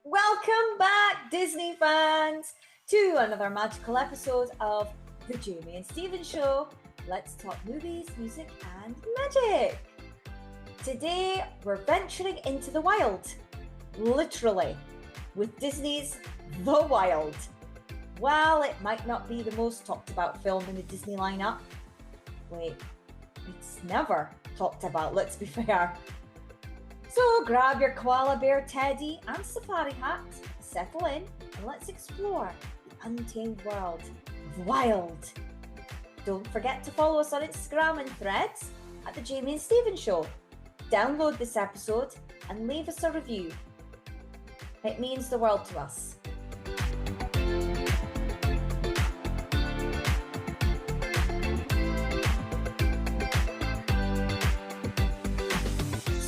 Welcome back, Disney fans, to another magical episode of The Jamie and Stephen Show. Let's talk movies, music, and magic. Today, we're venturing into the wild, literally, with Disney's The Wild. While it might not be the most talked about film in the Disney lineup, wait, it's never talked about, let's be fair. So grab your koala bear teddy and safari hat, settle in, and let's explore the untamed world of wild. Don't forget to follow us on Instagram and Threads at The Jamie and Stephen Show. Download this episode and leave us a review. It means the world to us.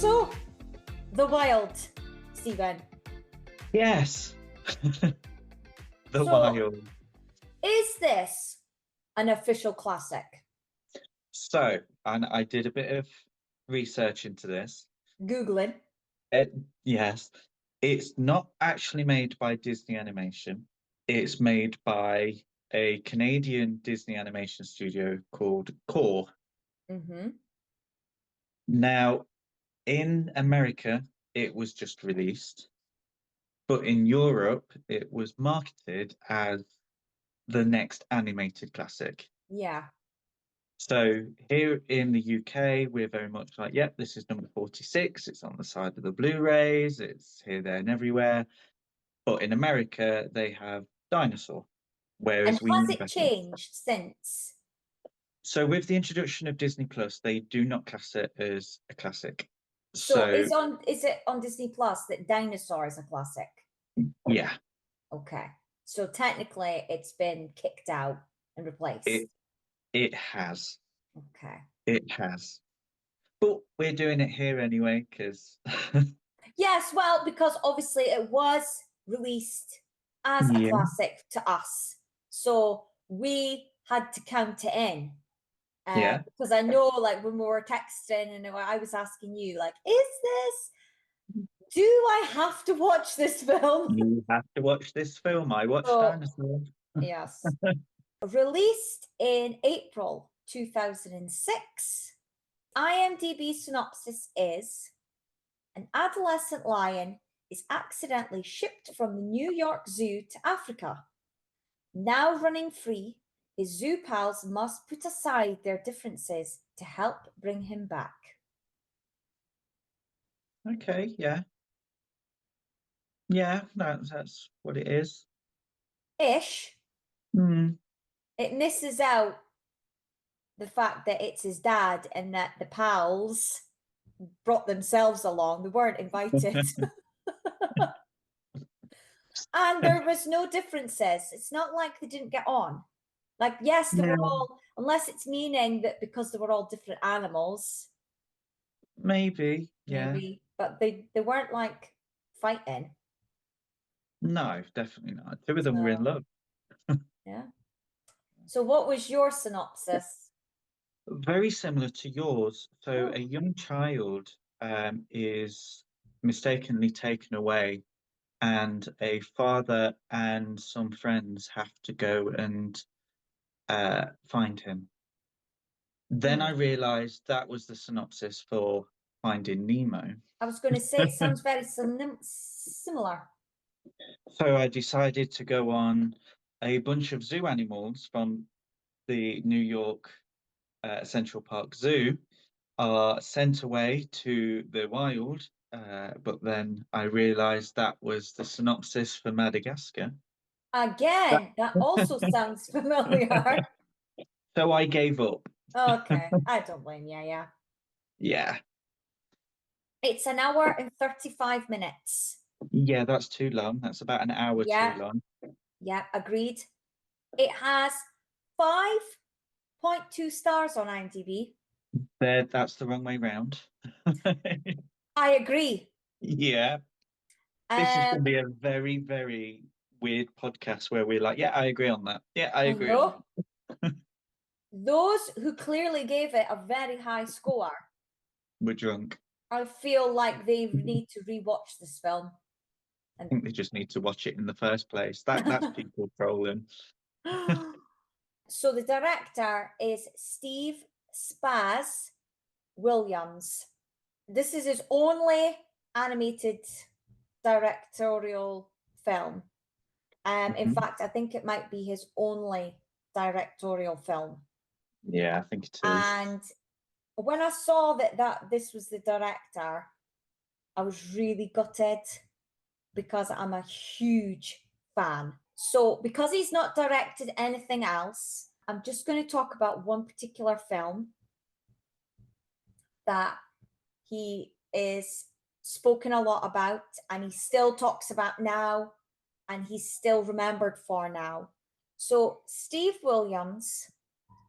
So, The Wild, Stephen. Yes. The So- Wild. Is this an official classic? So, and I did a bit of research into this. Googling. Yes, it's not actually made by Disney Animation. It's made by a Canadian Disney animation studio called Core. Mm-hmm. Now, in America, it was just released, but in Europe, it was marketed as the next animated classic. Yeah. So here in the UK, we're very much like, yep, this is number 46. It's on the side of the Blu-rays. It's here, there, and everywhere. But in America, they have Dinosaur, whereas And we has never it have. changed since? So with the introduction of Disney Plus, they do not class it as a classic. So is it on Disney Plus that Dinosaur is a classic? Yeah, Okay. So technically it's been kicked out and replaced. it has. Okay. It has. But we're doing it here anyway, because Yes, well, because obviously it was released as a Yeah. classic to us. So we had to count it in. Yeah. Because I know, like, when we were texting and I was asking you, like, do I have to watch this film? you have to watch this film. I watched So- Dinosaur. Yes. Released in April 2006, IMDb synopsis is: an adolescent lion is accidentally shipped from the New York Zoo to Africa. Now running free, his zoo pals must put aside their differences to help bring him back. Okay, yeah. Yeah, that's what it is. Ish. Hmm. It misses out the fact that it's his dad and that the pals brought themselves along. They weren't invited. And there was no differences. It's not like they didn't get on. Like, yes, they were No. all, unless it's meaning that because they were all different animals, Maybe, yeah. maybe, but they weren't like fighting. No, definitely not. Two of them were in So- love. Yeah. So what was your synopsis? Very similar to yours. So Oh. a young child is mistakenly taken away, and a father and some friends have to go and find him. Then I realized that was the synopsis for Finding Nemo. I was going to say it sounds very similar. So I decided to go on a bunch of zoo animals from the New York Central Park Zoo are sent away to the wild, but then I realized that was the synopsis for Madagascar. Again, that also sounds familiar. So I gave up. Okay, I don't blame you, yeah. Yeah. It's an hour and 35 minutes. Yeah, that's too long. That's about an hour Yeah. too long. Yeah, agreed. It has 5.2 stars on IMDb. That's the wrong way round. I agree. Yeah. This is going to be a very, very weird podcast where we're like, yeah, I agree on that. Yeah, I agree on that. Those who clearly gave it a very high score, We're drunk. I feel like they need to rewatch this film I think they just need to watch it in the first place. That's people trolling. So the director is Steve Spaz Williams. This is his only animated directorial film. In fact, I think it might be his only directorial film. Yeah, I think it is. And when I saw that this was the director, I was really gutted because I'm a huge fan. So because he's not directed anything else, I'm just going to talk about one particular film that he is spoken a lot about and he still talks about now and he's still remembered for now. So Steve Williams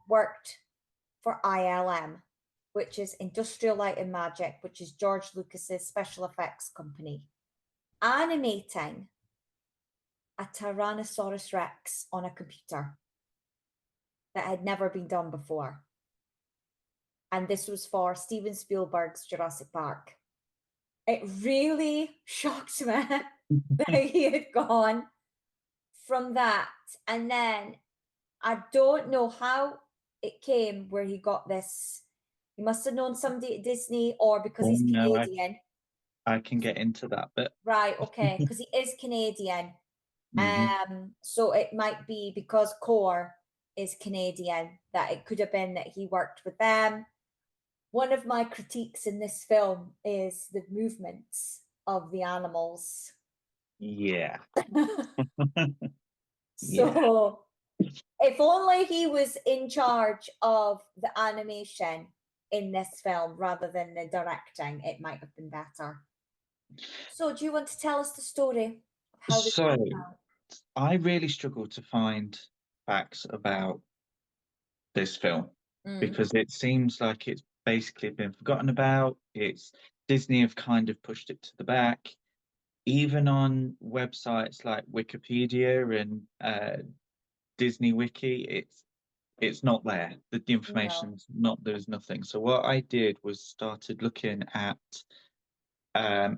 worked for ILM, which is Industrial Light and Magic, which is George Lucas's special effects company, animating a Tyrannosaurus Rex on a computer that had never been done before. And this was for Steven Spielberg's Jurassic Park. It really shocked me that he had gone from that. And then I don't know how it came where he got this. He must have known somebody at Disney, or because he's Canadian. I can get into that bit. Right, okay, because he is Canadian. So it might be because Core is Canadian that it could have been that he worked with them. One of my critiques in this film is the movements of the animals. Yeah. So if only he was in charge of the animation in this film rather than the directing, it might have been better. So do you want to tell us the story of how this came out? I really struggled to find facts about this film because it seems like it's basically been forgotten about. Disney have kind of pushed it to the back. Even on websites like Wikipedia and Disney Wiki, it's not there. The information's not, there's nothing. So what I did was started looking at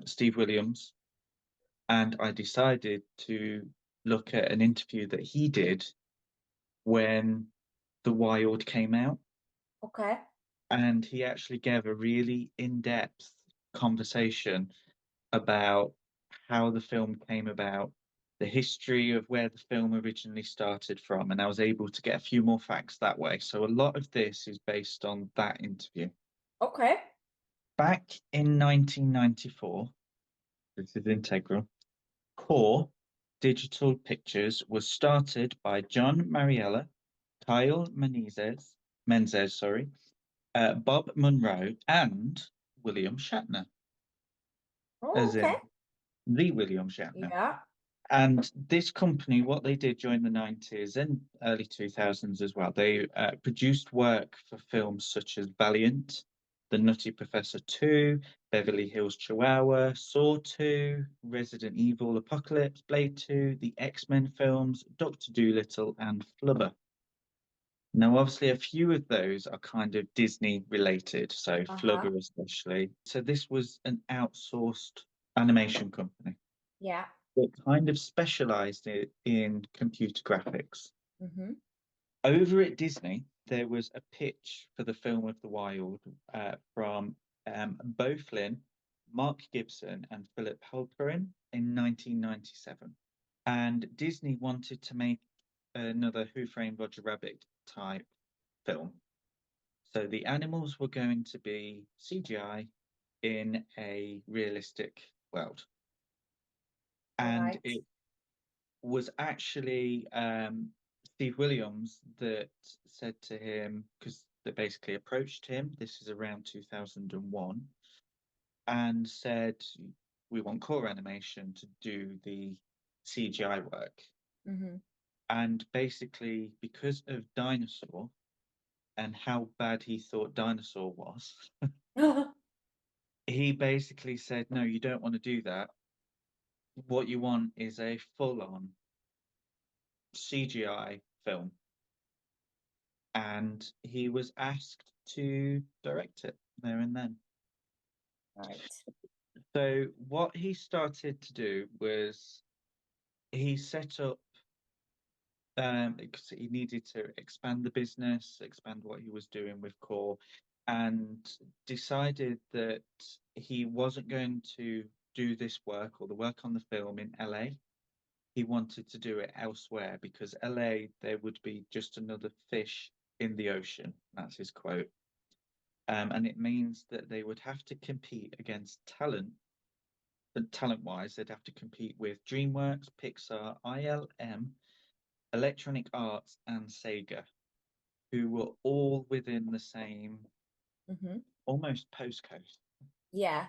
Steve Williams, and I decided to look at an interview that he did when The Wild came out. Okay. And he actually gave a really in-depth conversation about how the film came about, the history of where the film originally started from, and I was able to get a few more facts that way. So a lot of this is based on that interview. Okay. Back in 1994, this is integral, Core Digital Pictures was started by John Mariella, Kyle Menzies, Bob Munro, and William Shatner. As in the William Shatner. Yeah. And this company, what they did during the 90s and early 2000s as well, they produced work for films such as Valiant, The Nutty Professor 2, Beverly Hills Chihuahua, Saw 2, Resident Evil Apocalypse, Blade 2, the X-Men films, Dr. Dolittle, and Flubber. Now, obviously, a few of those are kind of Disney related, so Flubber especially. So this was an outsourced animation company. Yeah. It kind of specialized in computer graphics. Over at Disney, there was a pitch for the film of The Wild from Beau Flynn, Mark Gibson, and Philip Halperin in 1997. And Disney wanted to make another Who Framed Roger Rabbit type film. So the animals were going to be CGI in a realistic world. And it was actually Steve Williams that said to him, because they basically approached him, this is around 2001, and said, we want Core Animation to do the CGI work. And basically, because of Dinosaur and how bad he thought Dinosaur was, he basically said, no, you don't want to do that. What you want is a full-on CGI film. And he was asked to direct it there and then. Right. So what he started to do was he set up because he needed to expand the business, expand what he was doing with Core, and decided that he wasn't going to do this work or the work on the film in LA. He wanted to do it elsewhere because LA, there would be just another fish in the ocean. That's his quote. And it means that they would have to compete against talent. But talent-wise, they'd have to compete with DreamWorks, Pixar, ILM, Electronic Arts, and Sega, who were all within the same Hmm. almost postcode. Yeah.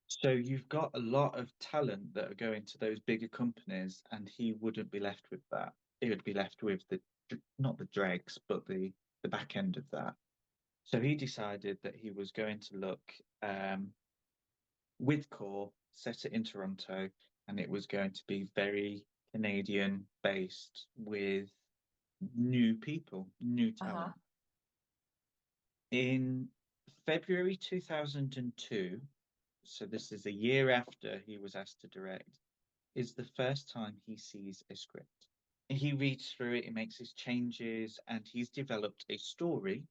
So you've got a lot of talent that are going to those bigger companies, and he wouldn't be left with that. He would be left with the not the dregs, but the back end of that. So he decided that he was going to look with Core, set it in Toronto, and it was going to be very Canadian based with new people, new Uh-huh. talent. In February 2002, so this is a year after he was asked to direct, is the first time he sees a script. He reads through it, he makes his changes, and he's developed a story,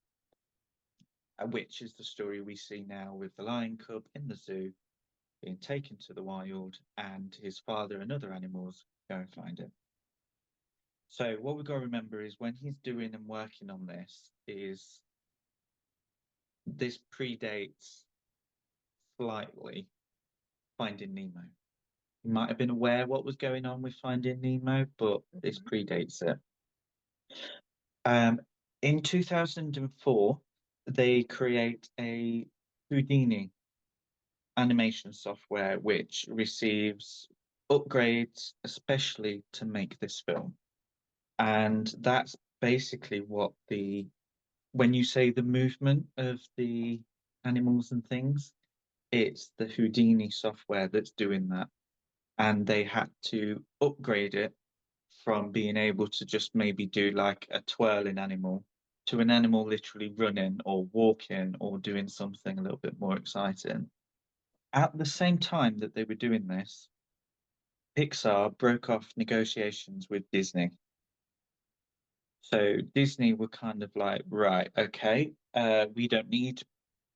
which is the story we see now with the lion cub in the zoo being taken to the wild, and his father and other animals go and find him. So what we've got to remember is when he's doing and working on this predates slightly Finding Nemo. He might have been aware what was going on with Finding Nemo, but this Hmm. predates it. Um, in 2004, they create a Houdini animation software which receives upgrades, especially to make this film. And that's basically when you say the movement of the animals and things, it's the Houdini software that's doing that. And they had to upgrade it from being able to just maybe do like a twirling animal to an animal literally running or walking or doing something a little bit more exciting. At the same time that they were doing this, Pixar broke off negotiations with Disney. So Disney were kind of like, right, okay, we don't need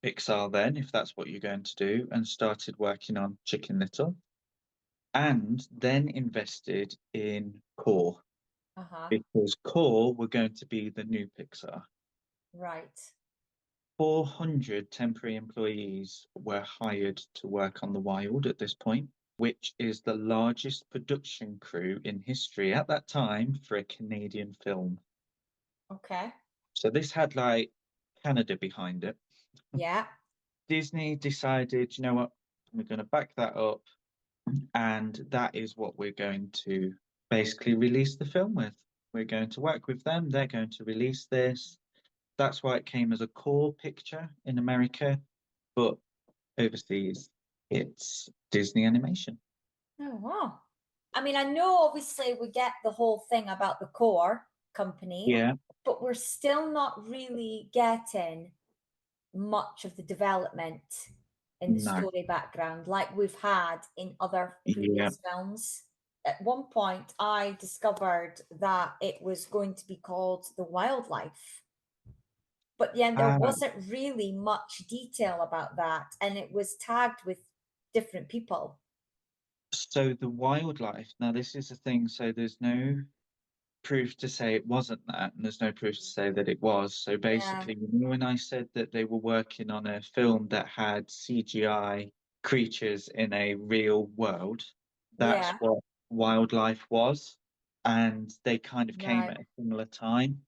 Pixar then, if that's what you're going to do, and started working on Chicken Little, and then invested in Core Uh-huh. because Core were going to be the new Pixar. Right. 400 temporary employees were hired to work on The Wild at this point, which is the largest production crew in history at that time for a Canadian film. Okay. So this had like Canada behind it. Yeah. Disney decided, you know what, we're going to back that up, and that is what we're going to basically release the film with. We're going to work with them, they're going to release this. That's why it came as a core picture in America, but overseas, it's Disney Animation. Oh, wow. I mean, I know obviously we get the whole thing about the core company, Yeah, but we're still not really getting much of the development in the no, story background like we've had in other yeah, previous films. At one point, I discovered that it was going to be called The Wildlife, but then there uh, wasn't really much detail about that, and it was tagged with different people. so the wildlife. Now, this is the thing. So there's no proof to say it wasn't that, and there's no proof to say that it was. So Yeah, basically, when I said that they were working on a film that had CGI creatures in a real world, that's yeah, what wildlife was. And they kind of came right. at a similar time.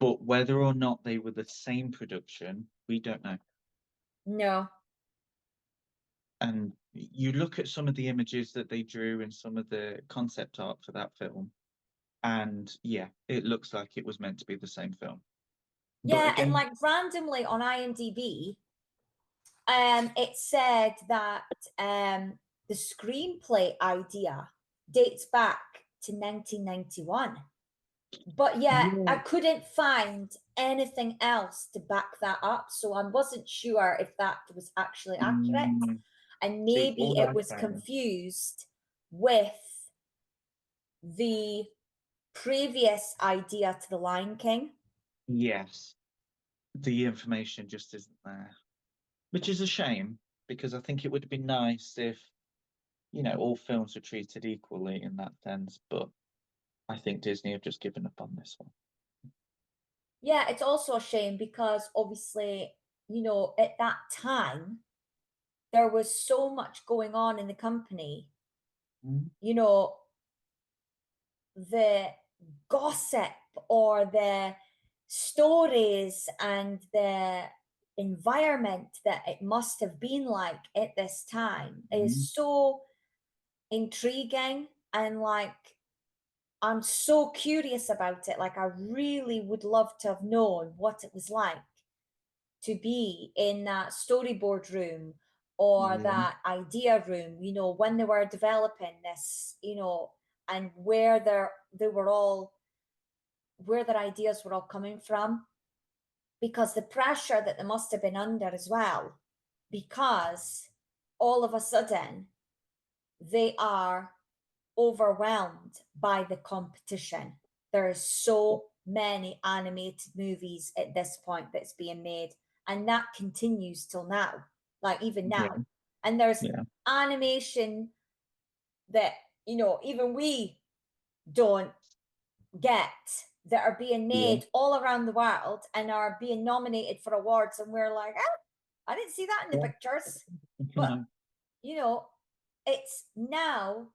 But whether or not they were the same production, we don't know. No, And you look at some of the images that they drew and some of the concept art for that film, and yeah, it looks like it was meant to be the same film. But yeah, and again, like randomly on IMDb, it said that the screenplay idea dates back to 1991. But yeah, I yeah, couldn't find anything else to back that up. So I wasn't sure if that was actually accurate. mm, and See, maybe all it I was found, confused with the previous idea to the Lion King. yes, the information just isn't there, which is a shame because I think it would have been nice if, all films were treated equally in that sense, but I think Disney have just given up on this one. Yeah, it's also a shame because obviously, at that time, there was so much going on in the company. Mm. You know, the gossip or the stories and the environment that it must have been like at this time Mhm. is so intriguing, and like I'm so curious about it. Like I really would love to have known what it was like to be in that storyboard room or Yeah, that idea room, when they were developing this, and where their ideas were all coming from, because the pressure that they must have been under as well, because all of a sudden they are overwhelmed by the competition. There are so many animated movies at this point that's being made, and that continues till now, like even yeah, now. And there's yeah, animation that, even we don't get, that are being yeah. made all around the world and are being nominated for awards, and we're like, I didn't see that in the Yeah. pictures. But No, it's now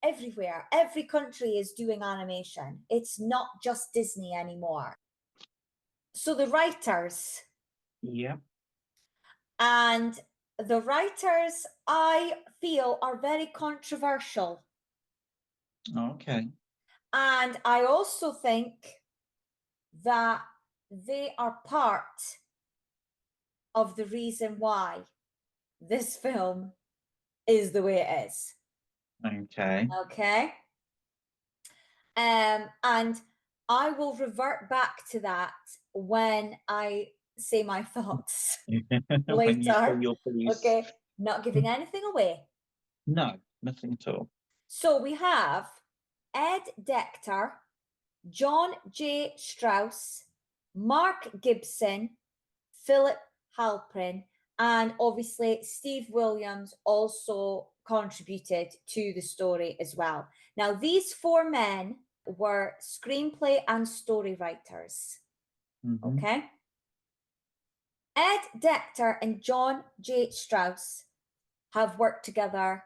everywhere. Every country is doing animation. It's not just Disney anymore. So yeah, the writers, I feel, are very controversial. okay, And I also think that they are part of the reason why this film is the way it is. okay. Okay. And I will revert back to that when I say my thoughts When you say later. your piece, Okay. Not giving anything away. no, nothing at all. So we have Ed Decter, John J. Strauss, Mark Gibson, Philip Halprin, and obviously Steve Williams also contributed to the story as well. Now, these four men were screenplay and story writers. Hmm. Okay. Ed Decter and John J. Strauss have worked together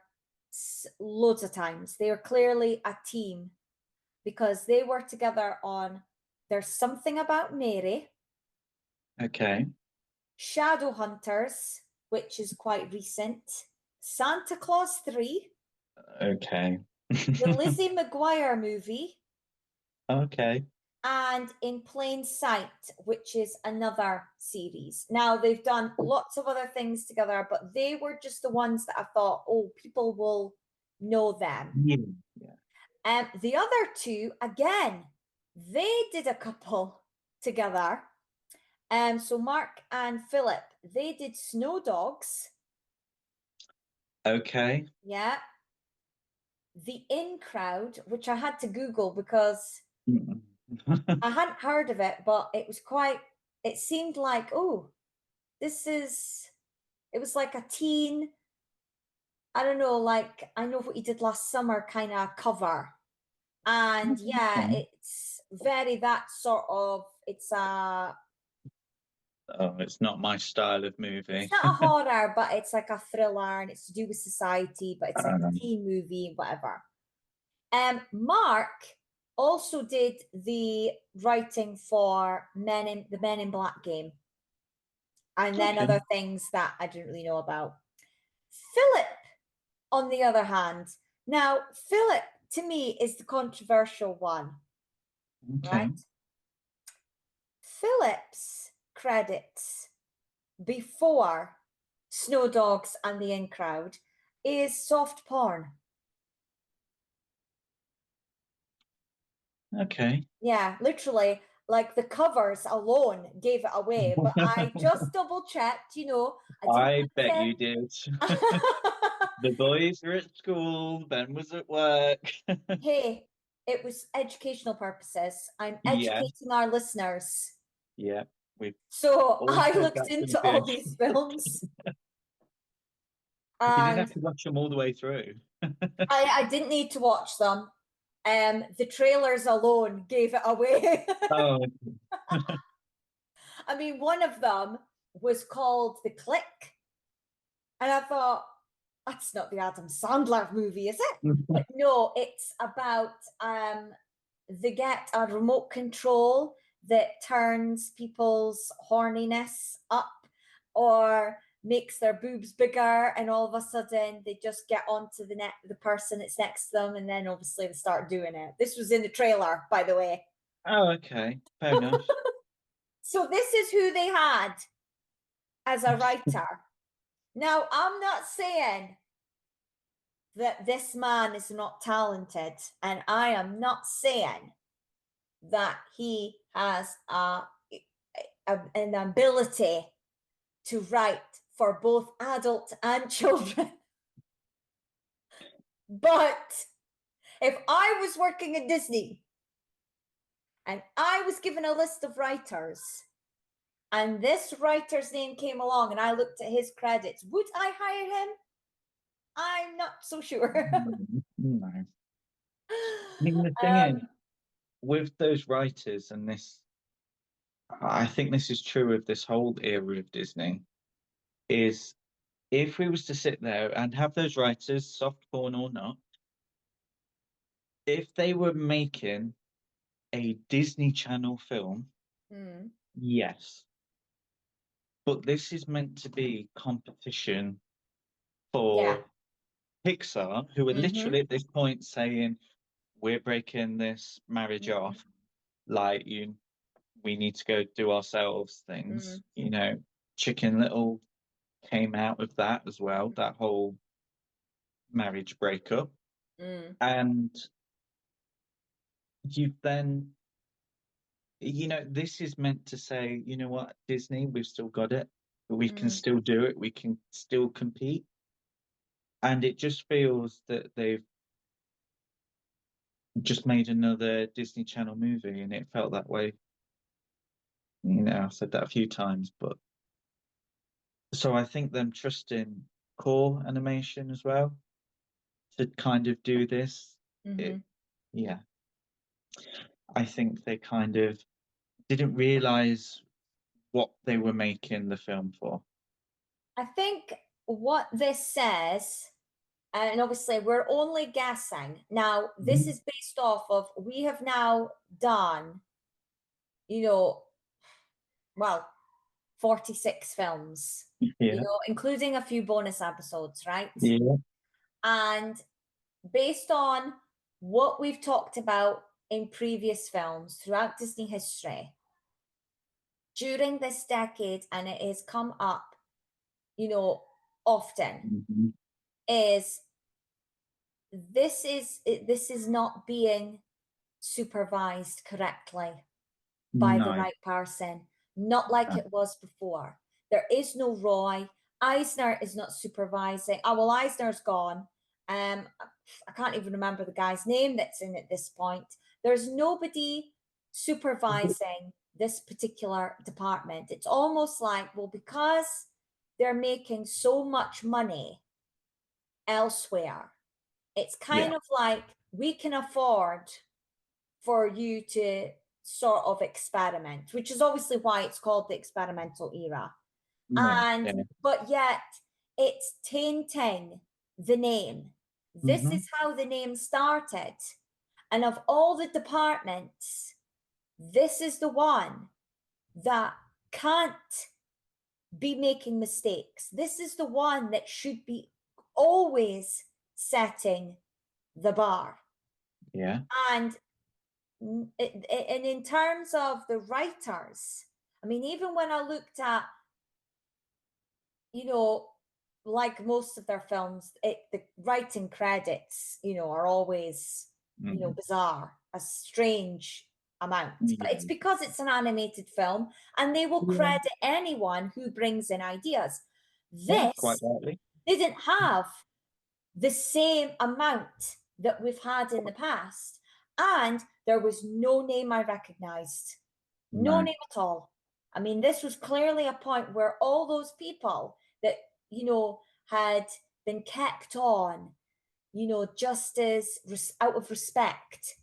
loads of times. They are clearly a team because they worked together on There's Something About Mary, Okay, Shadowhunters, which is quite recent, Santa Claus 3, okay, the Lizzie McGuire movie, okay. and In Plain Sight, which is another series. Now, they've done lots of other things together, but they were just the ones that I thought, oh, people will know them. Yeah, yeah. The other two, again, they did a couple together. So Mark and Philip, they did Snow Dogs. Okay. Yeah. The In Crowd, which I had to Google because Mm. I hadn't heard of it, but it seemed like, oh, it was like a teen, I don't know, like I Know What You Did Last Summer kind of cover. And yeah, Okay. it's very that sort of, Oh, it's not my style of it's movie. not a horror, but it's like a thriller and it's to do with society, but it's like a Um, teen movie, whatever. Mark also did the writing for the Men in Black game, and then okay, other things that I didn't really know about. Philip, on the other hand, now Philip to me is the controversial one, okay, right? Philip's credits before Snow Dogs and the In Crowd is soft porn. okay. Yeah, literally, like the covers alone gave it away. But I just double checked, I didn't I want bet to. you did. The boys were at school, Ben was at work. Hey, it was educational purposes. I'm Yeah, educating our listeners. yeah. We've So all I said looked that's been into all good. these films You didn't and have to watch them all the way through. I didn't need to watch them. The trailers alone gave it away. Oh, I mean, one of them was called The Click. And I thought, that's not the Adam Sandler movie, is it? But no, it's about they get a remote control that turns people's horniness up or makes their boobs bigger, and all of a sudden they just get onto the person that's next to them, and then obviously they start doing it. This was in the trailer, by the way. oh, okay. Fair enough. So this is who they had as a writer. Now, I'm not saying that this man is not talented, and I am not saying that he has an ability to write for both adult and children. But if I was working at Disney and I was given a list of writers and this writer's name came along and I looked at his credits, would I hire him? I'm not so sure. No. I mean, the thing is, with those writers and this, I think this is true of this whole era of Disney, is if we was to sit there and have those writers, soft porn or not, if they were making a Disney Channel film, yes. But this is meant to be competition Yeah. for Pixar, who are Mhm. literally at this point saying, we're breaking this marriage off. Like we need to go do ourselves things. You know, Chicken Little came out of that as well, that whole marriage breakup. And you've then, this is meant to say, you know what, Disney, we've still got it. We can still do it. We can still compete. And it just feels that they've just made another Disney Channel movie, and it felt that way. I've said that a few times, but so I think them trusting core animation as well to kind of do this. Yeah, I think they kind of didn't realize what they were making the film for. I think what this says, and obviously we're only guessing. Now, this is based off of, we have now done, well, 46 films, Yeah, including a few bonus episodes, right? yeah, And based on what we've talked about in previous films throughout Disney history, during this decade, and it has come up, often, is this is not being supervised correctly by the no, right person, not like no. it was before. There is no Roy. Eisner is not supervising. Oh, well, Eisner's gone. I can't even remember the guy's name that's in at this point. There's nobody supervising this particular department. It's almost like, well, because they're making so much money elsewhere, it's kind Yeah, of like, we can afford for you to sort of experiment, which is obviously why it's called the experimental era. yeah, And yeah. but yet it's tainting the name. This is how the name started. And of all the departments, this is the one that can't be making mistakes. This is the one that should be always setting the bar. Yeah. And in terms of the writers, I mean, even when I looked at, like most of their films, the writing credits, are always, bizarre, a strange amount. But it's because it's an animated film and they will credit anyone who brings in ideas. Yeah, This quite rightly. didn't have the same amount that we've had in the past. And there was no name I recognized, no No. name at all. I mean, this was clearly a point where all those people that, had been kept on, just as out of respect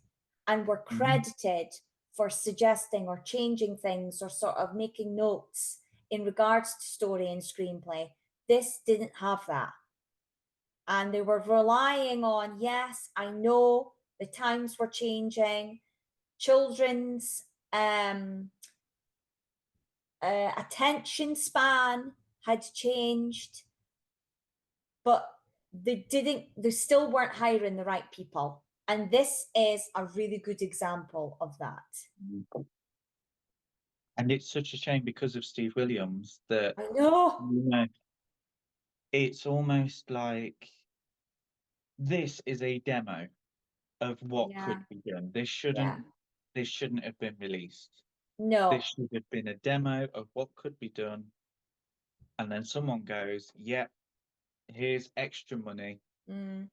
and were Mhm. credited for suggesting or changing things or sort of making notes in regards to story and screenplay. This didn't have that. And they were relying on, yes, I know the times were changing, children's attention span had changed, but they still weren't hiring the right people. And this is a really good example of that. And it's such a shame because of Steve Williams that, I know. you know, it's almost like this is a demo of what Yeah. could be done. Yeah. This shouldn't have been released. This No. should have been a demo of what could be done. And then someone goes, "Yep, here's extra money, Mm,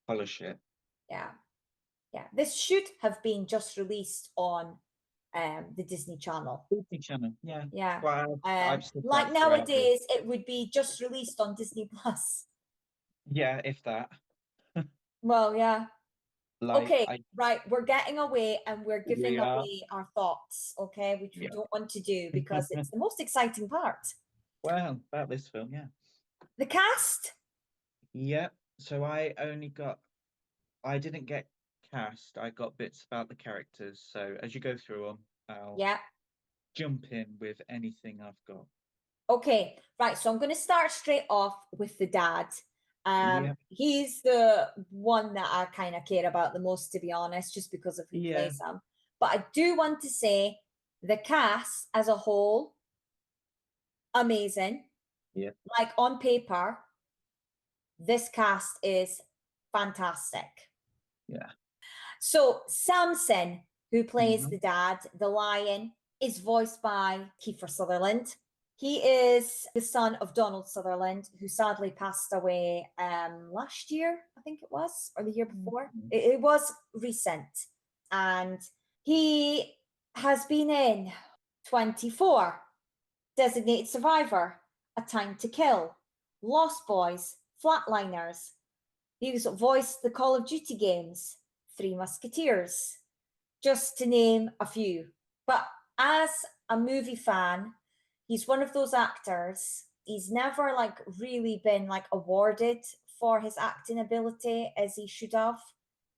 polish it." yeah. Yeah. This should have been just released on the Disney Channel. Disney Channel, yeah. Yeah. Well, I've said Like that throughout this. nowadays, it would be just released on Disney Plus. Yeah, if that. Well, yeah. Like Okay, I right. We're getting away and we're we giving are, away our thoughts, okay, which we yeah. don't want to do because it's the most exciting part. Well, about this film, yeah. The cast? Yeah. So I didn't get cast. I got bits about the characters. So as you go through them, I'll Yeah. jump in with anything I've got. Okay, right. So I'm going to start straight off with the dad. Yeah. He's the one that I kind of care about the most, to be honest, just because of who Yeah. plays him. But I do want to say the cast as a whole, amazing. Yeah. Like on paper, this cast is fantastic. Yeah. So Samson, who plays Mhm. the dad, the lion, is voiced by Kiefer Sutherland. He is the son of Donald Sutherland, who sadly passed away last year, I think it was, or the year before. Mhm. It was recent. And he has been in 24, Designated Survivor, A Time to Kill, Lost Boys, Flatliners. He's voiced the Call of Duty games, Three Musketeers, just to name a few. But as a movie fan, he's one of those actors. He's never like really been like awarded for his acting ability as he should have.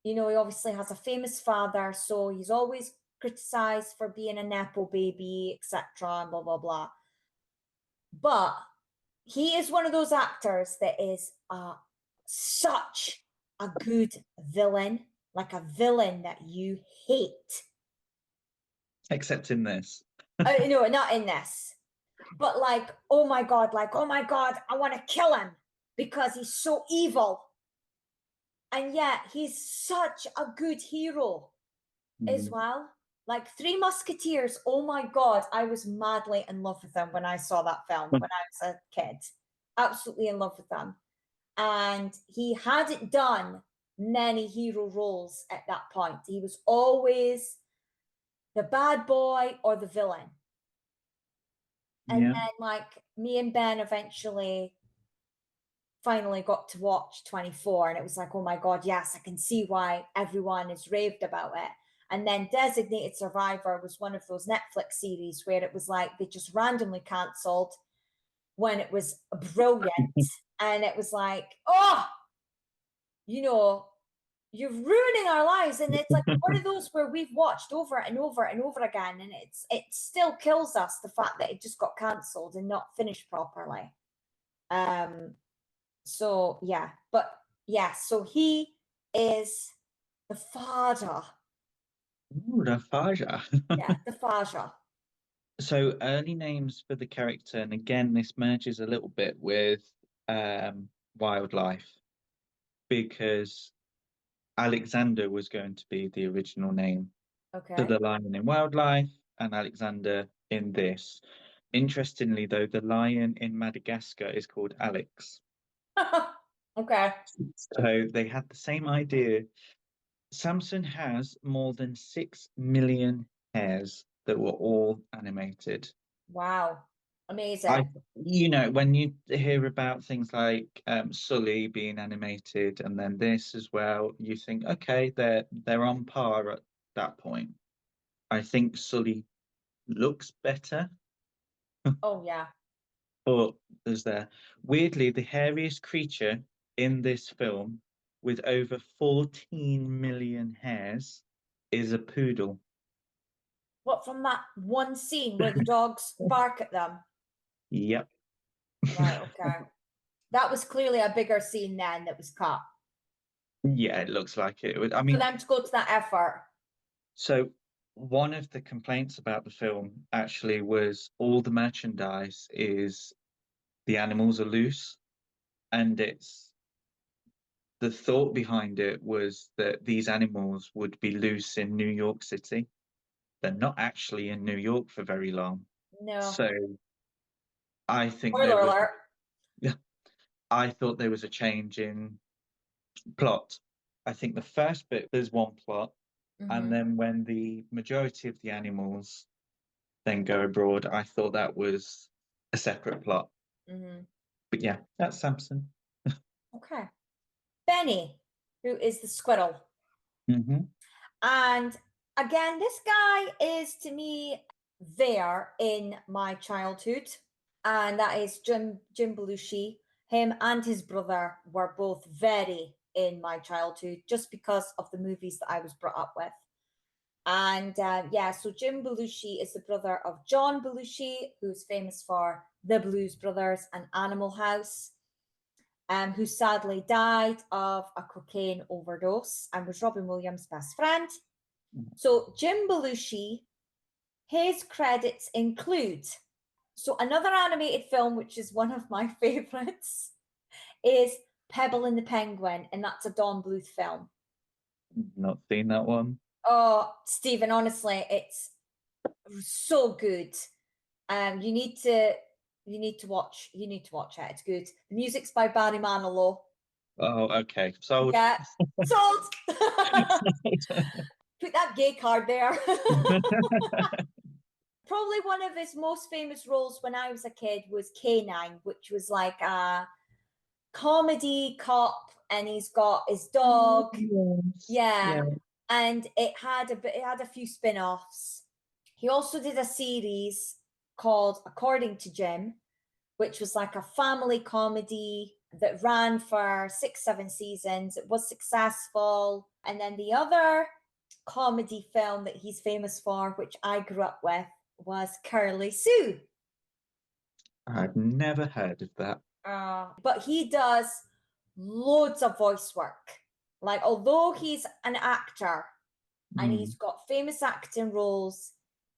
He obviously has a famous father, so he's always criticized for being a nepo baby, etc. and blah blah blah. But he is one of those actors that is such a good villain, like a villain that you hate. Except in this. No, not in this, but like, oh my god, I want to kill him because he's so evil. And yet he's such a good hero as Mm. well. Like Three Musketeers, oh my god, I was madly in love with them when I saw that film when I was a kid. Absolutely in love with them. And he hadn't done many hero roles at that point. He was always the bad boy or the villain. And Yeah. then, like, me and Ben eventually finally got to watch 24, and it was like, oh my God, yes, I can see why everyone is raved about it. And then Designated Survivor was one of those Netflix series where it was like they just randomly cancelled when it was brilliant. And it was like, oh, you're ruining our lives. And it's like one of those where we've watched over and over and over again, and it still kills us, the fact that it just got cancelled and not finished properly. So yeah, but yeah, so he is the father. Ooh, the Faja. Yeah, the father. So early names for the character, and again, this merges a little bit with wildlife because Alexander was going to be the original name for Okay. the lion in wildlife and Alexander in this. Interestingly, though, the lion in Madagascar is called Alex. Okay. So they had the same idea. Samson has more than 6 million hairs that were all animated. Wow. I, Amazing. when you hear about things like Sully being animated and then this as well, you think, okay, they're on par at that point. I think Sully looks better, Oh yeah. but there's there. Weirdly, the hairiest creature in this film with over 14 million hairs is a poodle. What, from that one scene where the dogs bark at them? Yep. Right, okay. That was clearly a bigger scene then that was cut. Yeah, it looks like it. I For mean, them to go to that effort. so one of the complaints about the film actually was all the merchandise is the animals are loose, and it's the thought behind it was that these animals would be loose in New York City. They're not actually in New York for very long. No. So I think there Spoiler was, alert. I thought there was a change in plot. I think the first bit, there's one plot, and Mm-hmm. then when the majority of the animals then go abroad, I thought that was a separate plot. Mm-hmm. But yeah, that's Samson. Okay. Benny, who is the squirrel. Hmm. And again, this guy is to me there in my childhood. And that is Jim Belushi. Him and his brother were both very in my childhood just because of the movies that I was brought up with. And yeah, so Jim Belushi is the brother of John Belushi, who's famous for The Blues Brothers and Animal House, who sadly died of a cocaine overdose and was Robin Williams' best friend. So Jim Belushi, his credits include, so another animated film, which is one of my favorites, is Pebble and the Penguin, and that's a Don Bluth film. Not seen that one. Oh, Stephen, honestly, it's so good. You need to watch it. It's good. The music's by Barry Manilow. Oh, okay. Sold. Yeah, sold. Put that gay card there. Probably one of his most famous roles when I was a kid was K9, which was like a comedy cop, and he's got his dog. Yes. Yeah, Yeah. and it had a few spin-offs. He also did a series called According to Jim, which was like a family comedy that ran for 6, 7 seasons. It was successful. And then the other comedy film that he's famous for, which I grew up with, was Curly Sue. I've never heard of that. But he does loads of voice work. Like, although he's an actor and Mm. he's got famous acting roles,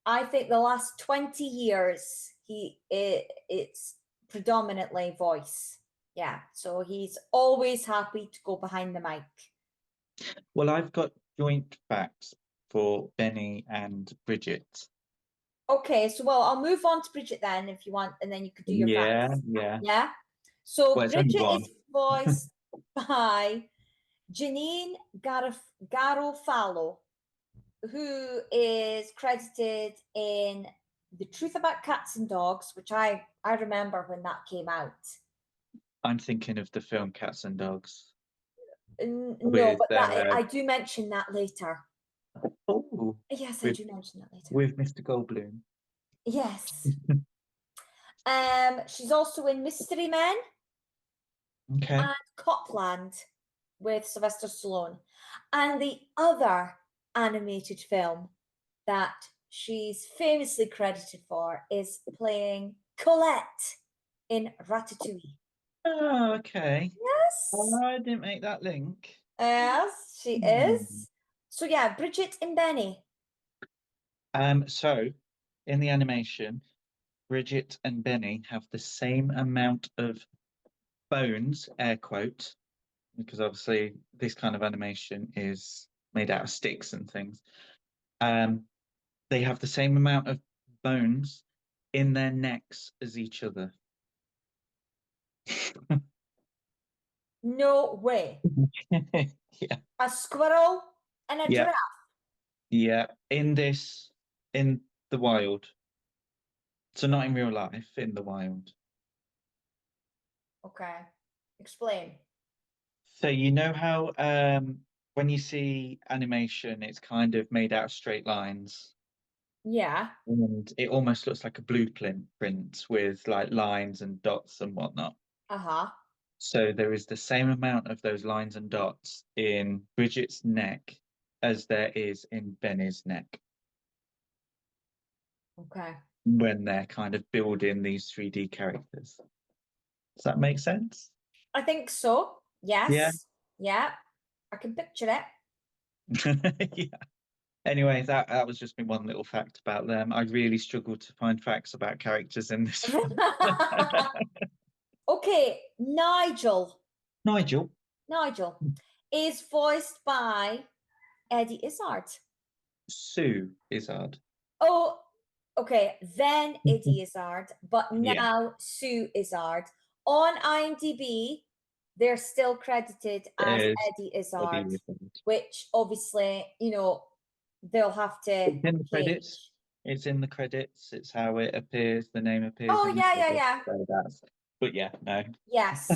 I think the last 20 years it's predominantly voice. Yeah, so he's always happy to go behind the mic. Well, I've got joint facts for Benny and Bridget. Okay, so well, I'll move on to Bridget then if you want, and then you could do your Yeah, facts. yeah. Yeah. So Well, it's only Bridget one. is voiced by Janine Garofalo, who is credited in The Truth About Cats and Dogs, which I remember when that came out. I'm thinking of the film Cats and Dogs No, with but that I do mention that later. oh Yes, I with do mention that later. with Mr. Goldblum. Yes. She's also in Mystery Men Okay. and Copland with Sylvester Stallone. And the other animated film that she's famously credited for is playing Colette in Ratatouille. Oh, okay. Yes. I didn't make that link. Yes, she Hmm. is. So yeah, Bridget and Benny. So in the animation, Bridget and Benny have the same amount of bones, air quote, because obviously this kind of animation is made out of sticks and things. Um, they have the same amount of bones in their necks as each other. No way. Yeah. A squirrel and a Yeah. giraffe. Yeah. In the wild. So not in real life, in the wild. Okay. Explain. So you know how when you see animation, it's kind of made out of straight lines, Yeah. and it almost looks like a blueprint print with like lines and dots and whatnot. Uh-huh. So there is the same amount of those lines and dots in Bridget's neck as there is in Benny's neck Okay. when they're kind of building these 3D characters. Does that make sense? I think so. Yeah. Yes. Yeah. I can picture it. Yeah. Anyway, that was just my one little fact about them. I really struggled to find facts about characters in this film. Okay, Nigel. Nigel. Nigel is voiced by Eddie Izzard. Sue Izzard. Oh, okay, then Eddie Izzard, but Yeah, now Sue Izzard. On IMDb, they're still credited as there's Eddie Eddie Izzard, Izzard. which obviously, they'll have to It's in the credits. change. It's in the credits. It's how it appears. The name appears Oh, in the yeah, yeah, credits. yeah. So that's. But yeah, no. Yes.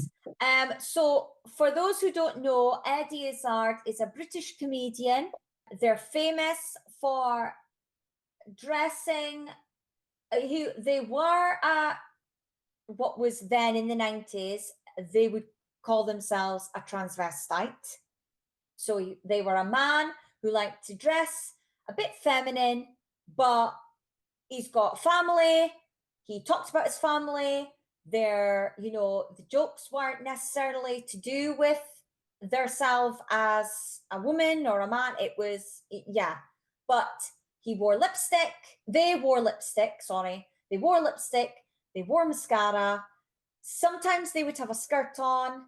So for those who don't know, Eddie Izzard is a British comedian. They're famous for dressing. They were what was then in the 90s. They would call themselves a transvestite. So they were a man who liked to dress a bit feminine, but he's got family. He talked about his family. The jokes weren't necessarily to do with theirself as a woman or a man. It was, yeah. But he wore lipstick. They wore lipstick, sorry. They wore lipstick. They wore mascara. Sometimes they would have a skirt on.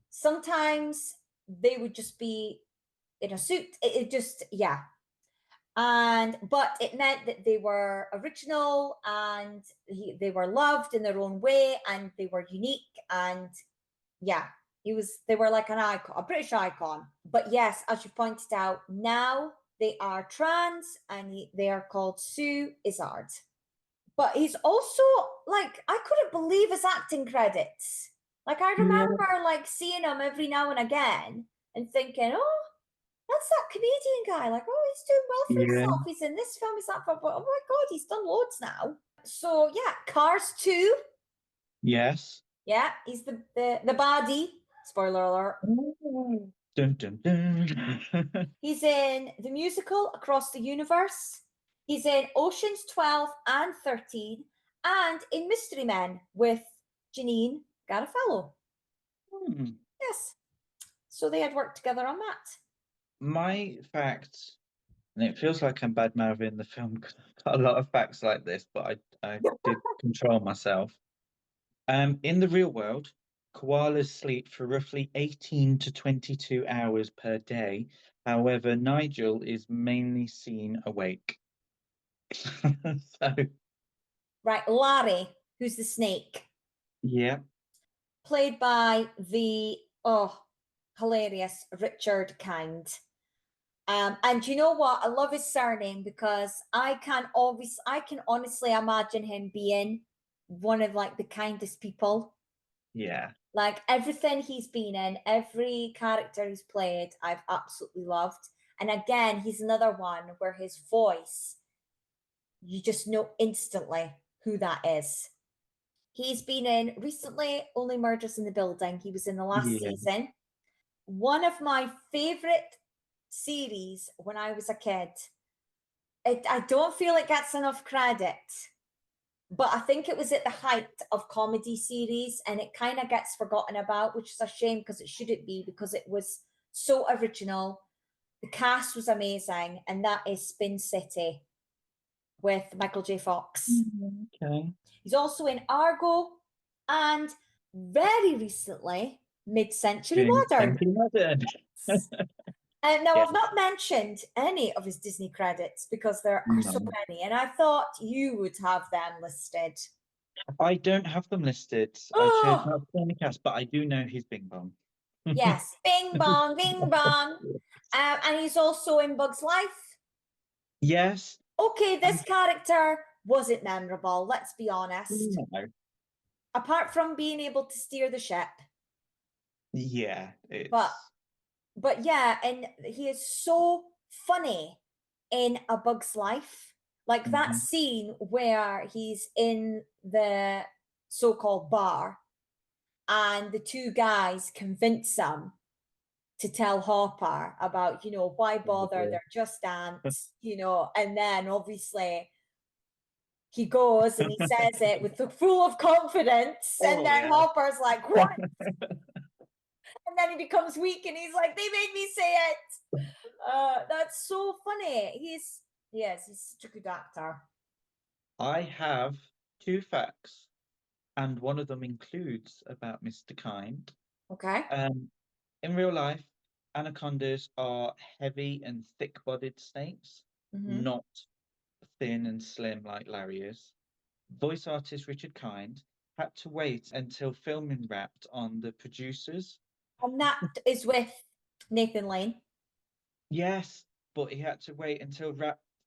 Sometimes they would just be in a suit. It just, yeah. But it meant that they were original and they were loved in their own way and they were unique. And yeah, they were like an icon, a British icon. But yes, as you pointed out, now they are trans and they are called Sue Izzard. But he's also like, I couldn't believe his acting credits. Like I remember like seeing him every now and again and thinking, oh, that's that comedian guy. Like, oh, he's doing well for Yeah. himself. He's in this film, he's that film. But oh my god, he's done loads now. So yeah, Cars 2. Yes. Yeah, he's the baddie. Spoiler alert. Dun, dun, dun. He's in the musical Across the Universe. He's in Oceans 12 and 13, and in Mystery Men with Janine Garofalo. Yes. So they had worked together on that. My facts, and it feels like I'm bad mouthing the film because I've got a lot of facts like this, but I did control myself. In the real world, koalas sleep for roughly 18 to 22 hours per day. However, Nigel is mainly seen awake. So, Right, Larry, who's the snake, yeah. played by the hilarious Richard Kind. And you know what? I love his surname because I can honestly imagine him being one of like the kindest people. Yeah. Like everything he's been in, every character he's played, I've absolutely loved. And again, he's another one where his voice, you just know instantly who that is. He's been in recently Only Murders in the Building. He was in the last Yeah. season. One of my favorite series when I was a kid. I don't feel it gets enough credit, but I think it was at the height of comedy series and it kind of gets forgotten about, which is a shame because it shouldn't be because it was so original. The cast was amazing, and that is Spin City with Michael J. Fox. Okay. He's also in Argo and very recently Mid-Century Modern. Now, Yeah. I've not mentioned any of his Disney credits because there are so many, and I thought you would have them listed. I don't have them listed. I chose not to put in the cast, but I do know he's Bing Bong. Yes, bing bong, bing bong. And he's also in Bug's Life. Yes. Okay, this character wasn't memorable, let's be honest. No. Apart from being able to steer the ship. Yeah, But it's but yeah, and he is so funny in A Bug's Life. Like that mhm. scene where he's in the so-called bar and the two guys convince him to tell Hopper about, why bother? They're just ants, and then obviously he goes and he says it with the full of confidence, and Oh then yeah. Hopper's like, "What?" And then he becomes weak, and he's like, "They made me say it." That's so funny. He's such a good actor. I have two facts, and one of them includes about Mr. Kind. Okay. Um, in real life, anacondas are heavy and thick-bodied snakes, Mm-hmm. not thin and slim like Larry is. Voice artist Richard Kind had to wait until filming wrapped on the producers. And that is with Nathan Lane. Yes, but he had to wait until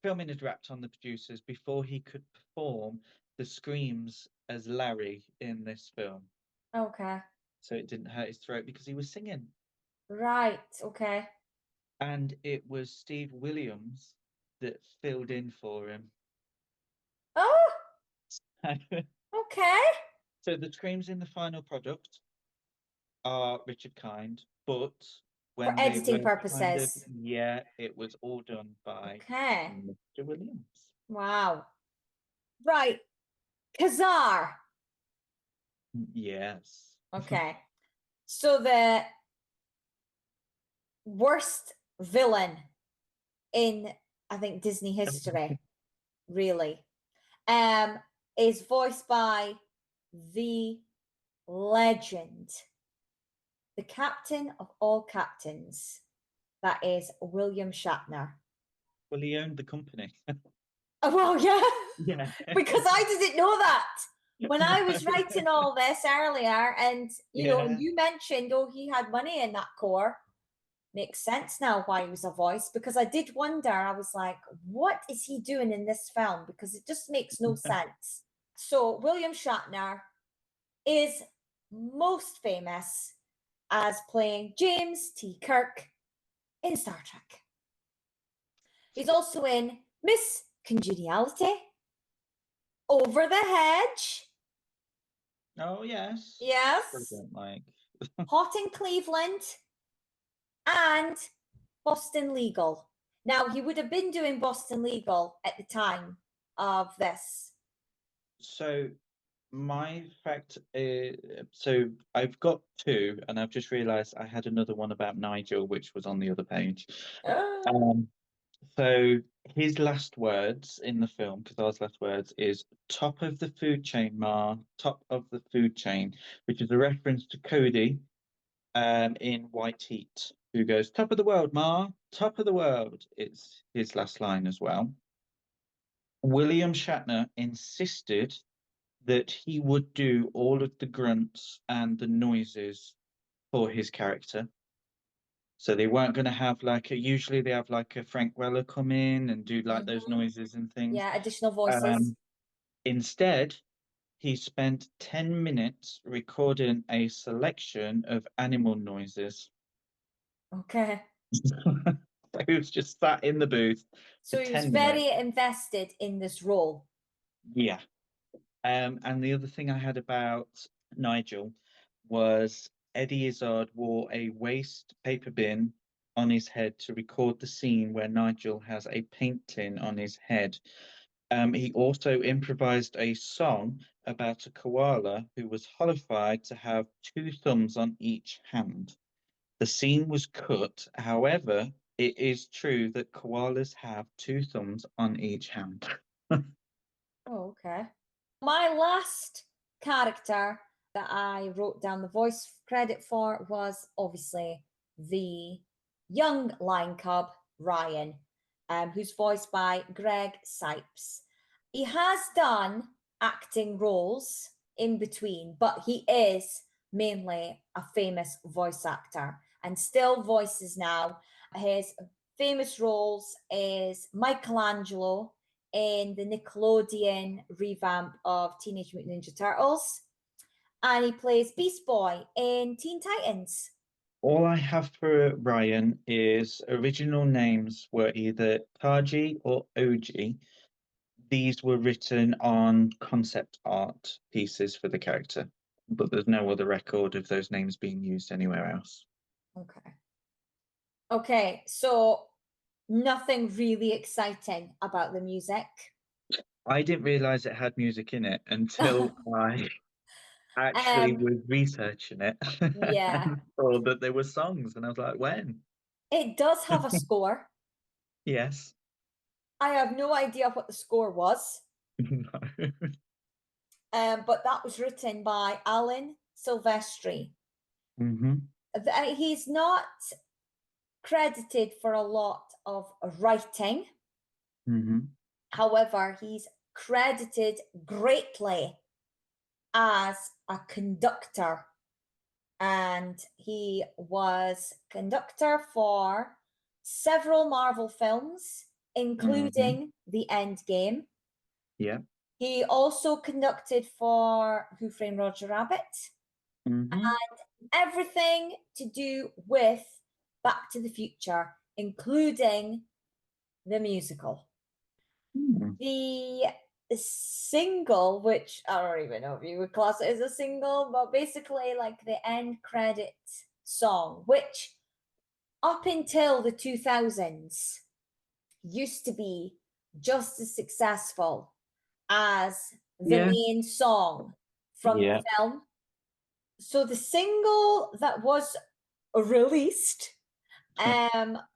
filming had wrapped on the producers before he could perform the screams as Larry in this film. Okay. So it didn't hurt his throat because he was singing. Right. Okay. And it was Steve Williams that filled in for him. Oh, So okay. the screams in the final product are Richard Kind, but For when they editing were kind of, purposes. yeah, it was all done by Okay. Mr. Williams. Wow. Right. Kazar. Yes. Okay. So the worst villain in, I think, Disney history, really, is voiced by the legend, the captain of all captains. That is William Shatner. Well, he owned the company. Oh, well, yeah, Yeah. because I didn't know that. When I was writing all this earlier, and Yeah. you mentioned, oh, he had money in that core. Makes sense now why he was a voice, because I did wonder. I was like, what is he doing in this film? Because it just makes no sense. So William Shatner is most famous as playing James T. Kirk in Star Trek. He's also in Miss Congeniality, Over the Hedge, Oh, yes. yes, Brilliant, like. Hot in Cleveland, and Boston Legal. Now, he would have been doing Boston Legal at the time of this. So my fact is, so I've got two, and I've just realized I had another one about Nigel, which was on the other page. Um, so his last words in the film, Kazar's last words, is "top of the food chain, Ma, top of the food chain," which is a reference to Cody, in White Heat, who goes "top of the world, Ma, top of the world." It's his last line as well. William Shatner insisted that he would do all of the grunts and the noises for his character. So they weren't going to have like usually they have like a Frank Weller come in and do like those noises and things. Yeah, additional voices. Um, instead, he spent 10 minutes recording a selection of animal noises. Okay. So he was just sat in the booth for So he was 10 minutes. very invested in this role. Yeah. And the other thing I had about Nigel was Eddie Izzard wore a waste paper bin on his head to record the scene where Nigel has a paint tin on his head. He also improvised a song about a koala who was horrified to have two thumbs on each hand. The scene was cut, however, it is true that koalas have two thumbs on each hand. Oh, okay. My last character that I wrote down the voice credit for was obviously the young lion cub, Ryan, who's voiced by Greg Sipes. He has done acting roles in between, but he is mainly a famous voice actor and still voices now. His famous roles is Michelangelo in the Nickelodeon revamp of Teenage Mutant Ninja Turtles, and he plays Beast Boy in Teen Titans. All I have for Ryan is original names were either Taji or Oji. These were written on concept art pieces for the character, but there's no other record of those names being used anywhere else. Okay. Okay, so nothing really exciting about the music. I didn't realize it had music in it until I actually um, was researching it yeah, and saw that there were songs, and I was like, when? it does have a score. Yes. I have no idea what the score was, No. but that was written by Alan Silvestri. Hmm. He's not credited for a lot of writing. Hmm. However, he's credited greatly as a conductor, and he was conductor for several Marvel films, Hmm. including The Endgame. Yeah. He also conducted for Who Framed Roger Rabbit, Hmm. everything to do with Back to the Future, including the musical. Hmm. The single, which I don't even know if you would class it as a single, but basically like the end credit song, which up until the 2000s used to be just as successful as the Yeah. main song from the Yeah. film. So the single that was released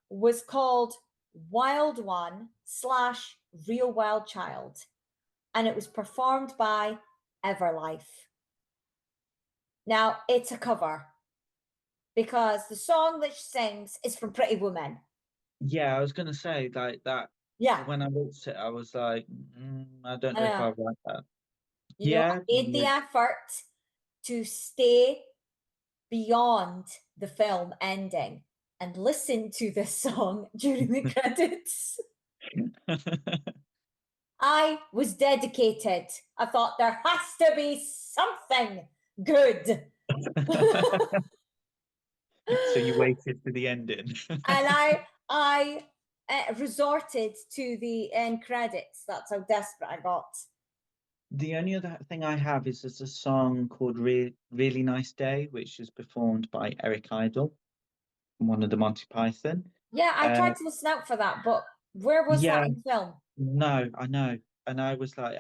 was called Wild One slash Real Wild Child, and it was performed by Everlife. Now it's a cover because the song that she sings is from Pretty Woman. Yeah, I was gonna say like that. Yeah, When I looked at it, I was like, I don't I know if I know. like that. I Yeah, made the effort to stay beyond the film ending and listen to this song during the credits. I was dedicated. I thought there has to be something good. So you waited for the ending. And I resorted to the end credits. That's how desperate I got. The only other thing I have is there's a song called Really Nice Day, which is performed by Eric Idle, one of the Monty Python. Yeah, I Uh, tried to listen out for that, but where was that yeah, in film? no, I know. And I was like,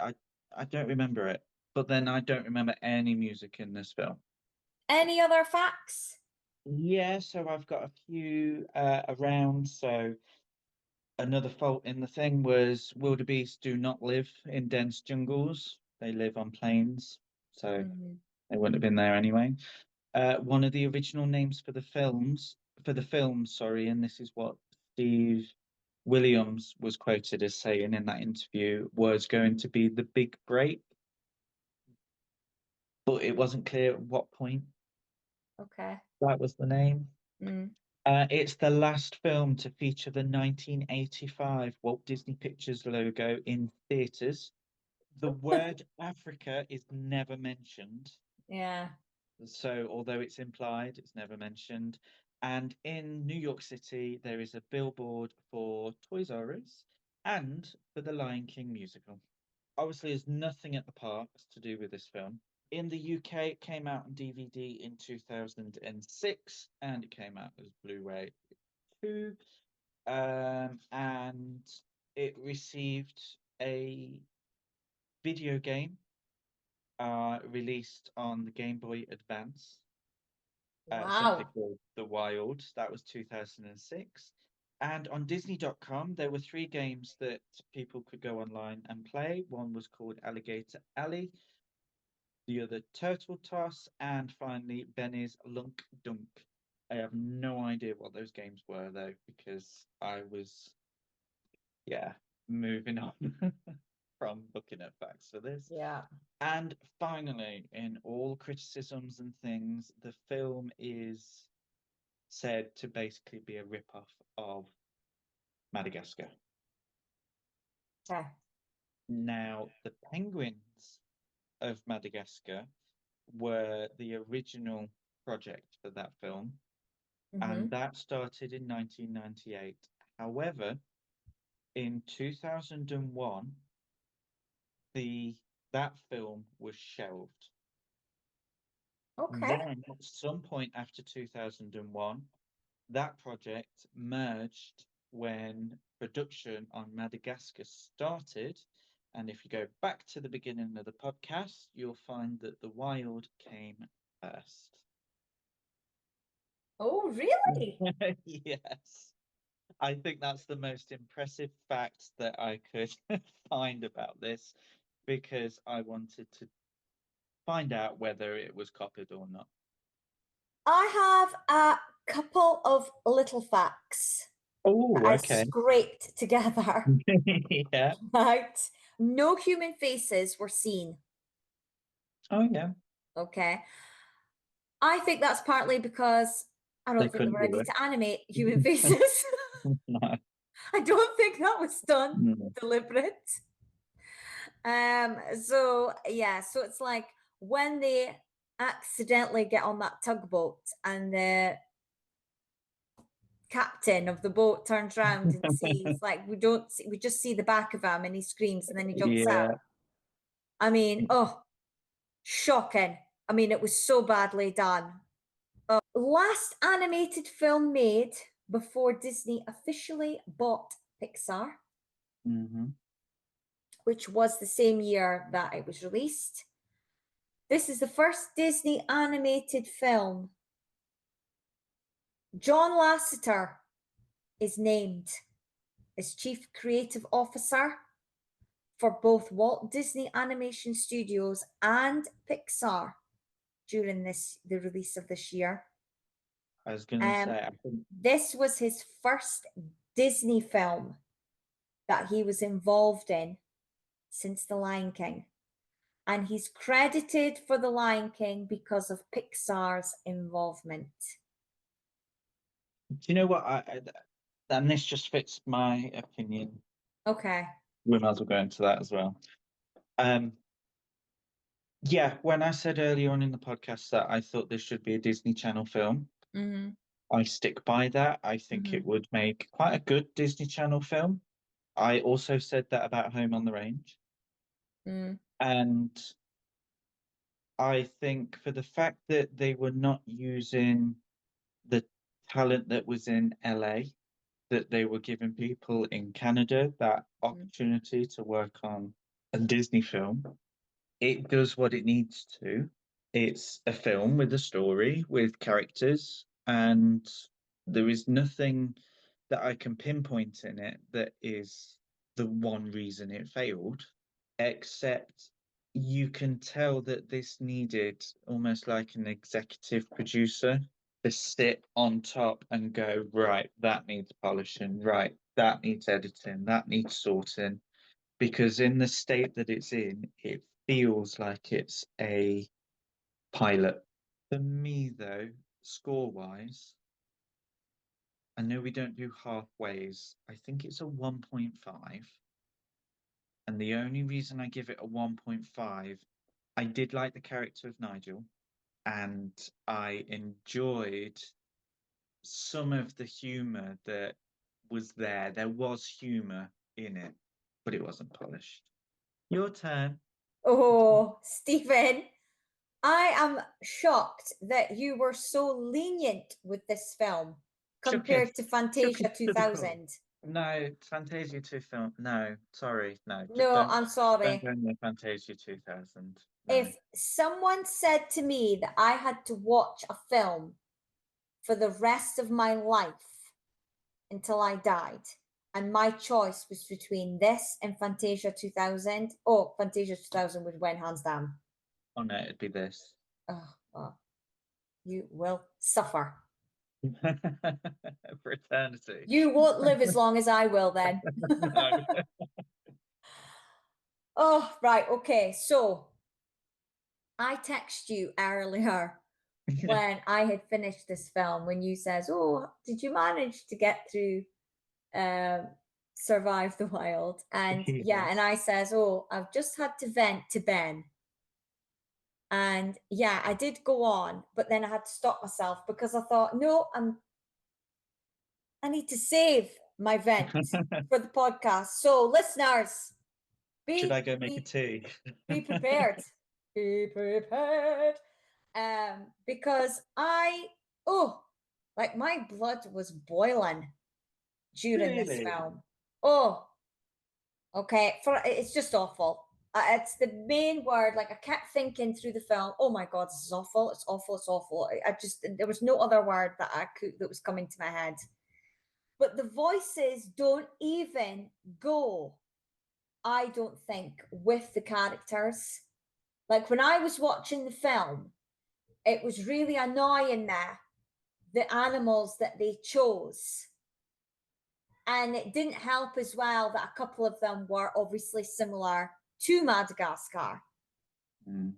I don't remember it. But then I don't remember any music in this film. Any other facts? Yeah, so I've got a few around. So another fault in the thing was wildebeest do not live in dense jungles. They live on plains. So Mhm. they wouldn't have been there anyway. One of the original names for the film, sorry, and this is what Steve Williams was quoted as saying in that interview, was going to be the Big Break, but it wasn't clear at what point Okay. that was the name. Mm. It's the last film to feature the 1985 Walt Disney Pictures logo in theaters. The word Africa is never mentioned. Yeah. So, although it's implied, it's never mentioned. And in New York City, there is a billboard for Toys R Us and for the Lion King musical. Obviously, there's nothing at the parks to do with this film. In the UK, it came out on DVD in 2006 and it came out as Blu-ray too. And it received a video game released on the Game Boy Advance, something Wow. called The Wild. That was 2006. And on Disney.com, there were three games that people could go online and play. One was called Alligator Alley, the other Turtle Toss, and finally Benny's Lunk Dunk. I have no idea what those games were though, because I was, yeah, moving on. from looking at facts for this. Yeah. And finally, in all criticisms and things, the film is said to basically be a rip-off of Madagascar. Okay. Now, the penguins of Madagascar were the original project for that film, and that started in 1998. However, in 2001, that film was shelved. Okay. Then, at some point after 2001, that project merged when production on Madagascar started. And if you go back to the beginning of the podcast, you'll find that The Wild came first. Oh, really? Yes. I think that's the most impressive fact that I could find about this, because I wanted to find out whether it was copied or not. I have a couple of little facts Oh, that I okay. scraped together. Yeah. Right? No human faces were seen. Oh, yeah. Okay. I think that's partly because I They don't think they couldn't were do ready it. to animate human faces. No. I don't think that was done No. deliberate. So yeah, so it's like when they accidentally get on that tugboat and the captain of the boat turns around and sees, like, we just see the back of him and he screams and then he jumps Yeah. out. I mean, oh, shocking. I mean, it was so badly done. Last animated film made before Disney officially bought Pixar, Hmm. which was the same year that it was released. This is the first Disney animated film. John Lasseter is named as Chief Creative Officer for both Walt Disney Animation Studios and Pixar during the release of this year. I was going to say, I think This was his first Disney film that he was involved in since The Lion King. And he's credited for The Lion King because of Pixar's involvement. Do you know what? And this just fits my opinion. Okay. We might as well go into that as well. Yeah, when I said earlier on in the podcast that I thought this should be a Disney Channel film, Mm-hmm. I stick by that. I think it would make quite a good Disney Channel film. I also said that about Home on the Range. Mm. And I think for the fact that they were not using the talent that was in LA, that they were giving people in Canada that opportunity to work on a Disney film, it does what it needs to. It's a film with a story, with characters, and there is nothing that I can pinpoint in it that is the one reason it failed, except you can tell that this needed almost like an executive producer to sit on top and go, right, that needs polishing, right, that needs editing, that needs sorting. Because in the state that it's in, it feels like it's a pilot. For me, though, score-wise, I know we don't do halfways. I think it's a 1.5. And the only reason I give it a 1.5, I did like the character of Nigel, and I enjoyed some of the humor that was there. There was humor in it, but it wasn't polished. Your turn. Oh, Stephen, I am shocked that you were so lenient with this film compared to Fantasia To the core. 2000. No, Fantasia 2000. No, sorry, no. No, I'm Don't sorry. go near Fantasia 2000. No. If someone said to me that I had to watch a film for the rest of my life until I died, and my choice was between this and Fantasia 2000, oh, Fantasia 2000 would win hands down. Oh no, it'd be this. Oh, you will suffer. For eternity. You won't live as long as I will then. No. Oh, right. Okay. So I texted you earlier when I had finished this film when you says, "Oh, did you manage to get through um Survive the Wild?" And yeah, and Yes. I says, "Oh, I've just had to vent to Ben." And yeah, I did go on, but then I had to stop myself because I thought, no, I need to save my vent for the podcast. So listeners, Should I be go make a be tea? be prepared. Be prepared. Because oh, like my blood was boiling during this Really? film. Oh, okay. It's just awful. It's the main word. Like I kept thinking through the film, oh my god, this is awful. It's awful. It's awful. I just there was no other word that was coming to my head. But the voices don't even go, I don't think, with the characters. Like when I was watching the film, it was really annoying me, the animals that they chose. And it didn't help as well that a couple of them were obviously similar to Madagascar. Mm.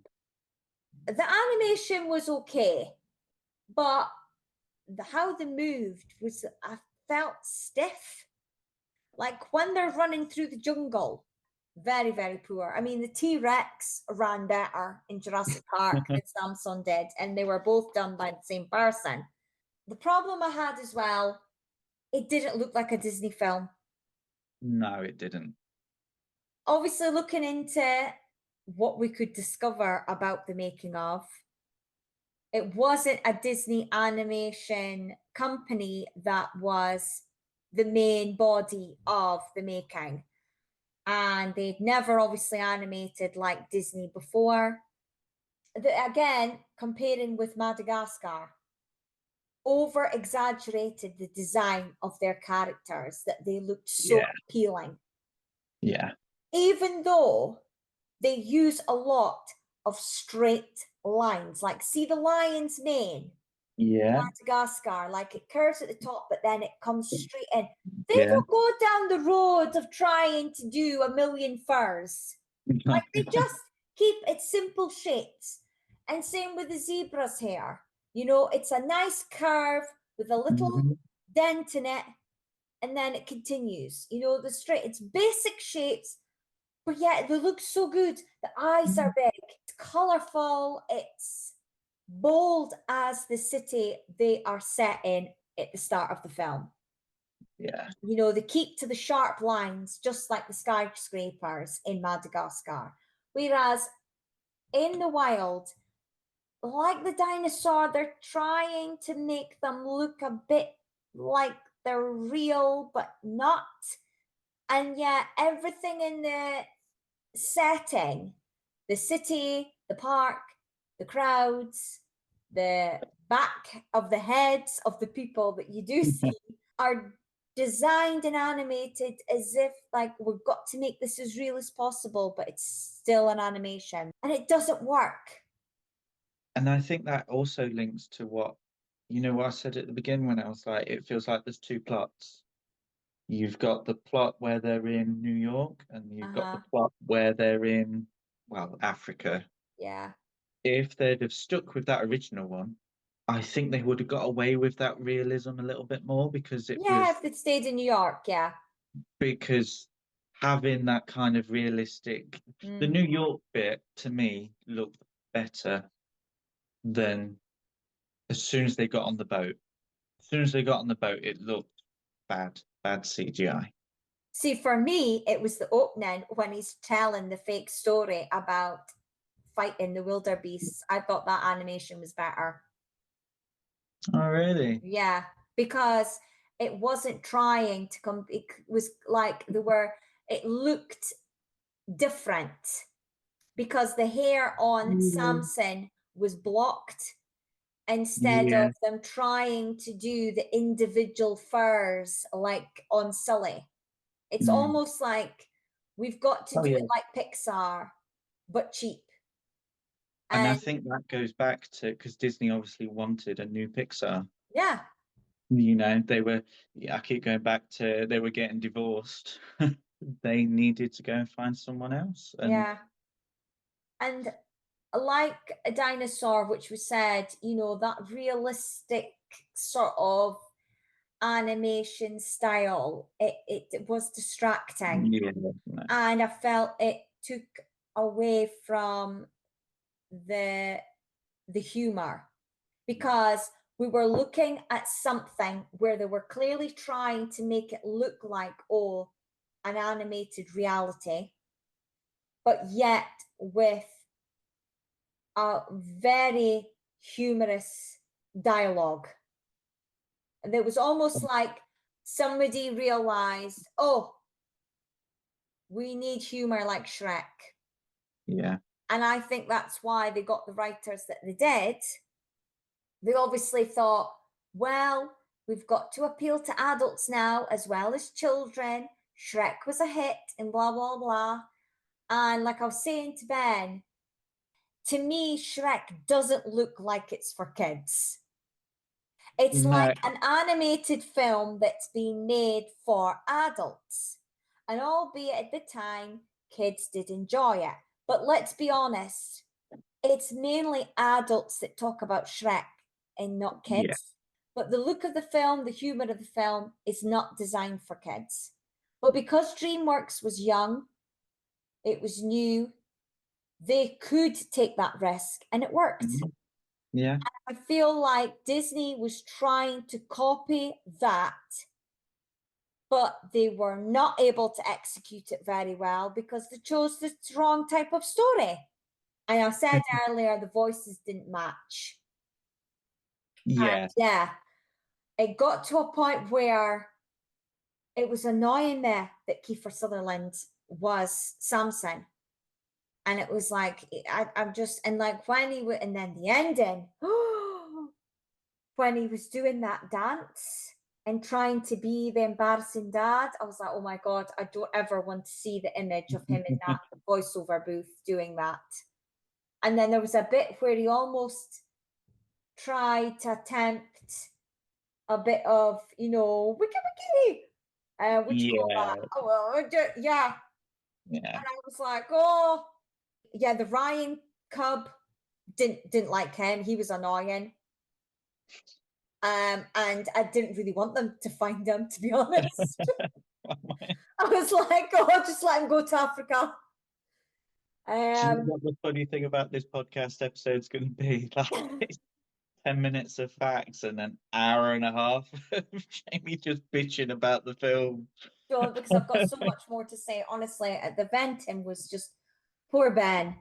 The animation was okay, but how they moved was, I felt stiff. Like when they're running through the jungle, very, very poor. I mean, the T Rex ran better in Jurassic Park than Samson did, and they were both done by the same person. The problem I had as well, it didn't look like a Disney film. No, it didn't. Obviously, looking into what we could discover about the making of, it wasn't a Disney animation company that was the main body of the making. And they'd never obviously animated like Disney before. Again, comparing with Madagascar, over exaggerated the design of their characters that they looked so Yeah. appealing. Yeah. Even though they use a lot of straight lines, like see the lion's mane, Yeah. Madagascar, like it curves at the top, but then it comes straight in. They Yeah. don't go down the road of trying to do a million furs. Like they just keep it simple shapes. And same with the zebra's hair. You know, it's a nice curve with a little Mhm. dent in it, and then it continues. You know, the straight, it's basic shapes, but yet they look so good. The eyes are big, it's colorful, it's bold as the city they are set in at the start of the film. Yeah. You know, they keep to the sharp lines, just like the skyscrapers in Madagascar. Whereas in the wild, like the dinosaur, they're trying to make them look a bit like they're real, but not. And yet, everything in the setting, the city, the park, the crowds, the back of the heads of the people that you do see are designed and animated as if like we've got to make this as real as possible, but it's still an animation and it doesn't work. And I think that also links to what I said at the beginning when I was like, it feels like there's two plots. You've got the plot where they're in New York, and you've got the Uh-huh. plot where they're in, well, Africa. Yeah. If they'd have stuck with that original one, I think they would have got away with that realism a little bit more because Yeah, if they'd stayed in New York, yeah. because having that kind of realistic, the New Mm. York bit to me looked better than as soon as they got on the boat. As soon as they got on the boat, it looked bad CGI. See, for me, it was the opening when he's telling the fake story about fighting the wildebeests. I thought that animation was better. Oh, really? Yeah, because it wasn't trying to come, it was like it looked different because the hair on Mm. Samson was blocked instead of Yeah. them trying to do the individual furs like on Sully. It's Mm. almost like we've got to Oh, do it yeah. like Pixar, but cheap. And I And think that goes back to because Disney obviously wanted a new Pixar. yeah, They were, yeah, I keep going back to they were getting divorced. they needed to go and find someone else. And Yeah. And like a dinosaur, which was said, that realistic sort of animation style, it was distracting. yeah, no, And I felt it took away from the humor, because we were looking at something where they were clearly trying to make it look like, oh, an animated reality, but yet with a very humorous dialogue. And it was almost like somebody realized, oh, we need humor like Shrek. yeah, And I think that's why they got the writers that they did. They obviously thought, well, we've got to appeal to adults now as well as children. Shrek was a hit and blah, blah, blah. And like I was saying to Ben, to me, Shrek doesn't look like it's for kids. It's no, like an animated film that's been made for adults. And albeit at the time, kids did enjoy it. But let's be honest, it's mainly adults that talk about Shrek and not yeah, kids. But the look of the film, the humor of the film is not designed for kids. But because DreamWorks was young, it was new, they could take that risk and it worked. yeah, I feel like Disney was trying to copy that, but they were not able to execute it very well because they chose the wrong type of story. And I said earlier, the voices didn't match. And yeah, yeah, it got to a point where it was annoying me that Kiefer Sutherland was Samson. And it was like, I'm just, and like when he went, and then the ending, when he was doing that dance and trying to be the embarrassing dad, I was like, oh my God, I don't ever want to see the image of him in that voiceover booth doing that. And then there was a bit where he almost tried to attempt a bit of, wiki wiki. What do you call that? yeah, Oh, well, yeah. yeah. And I was like, oh, yeah, the Ryan Cub didn't like him. He was annoying. And I didn't really want them to find him, to be honest. I was like, oh, just let him go to Africa. Do you know Um, what the funny thing about this podcast episode is going to be? Like, it's 10 minutes of facts and an hour and a half of Jamie just bitching about the film. don't, because I've got so much more to say. Honestly, at the venting was just poor Ben.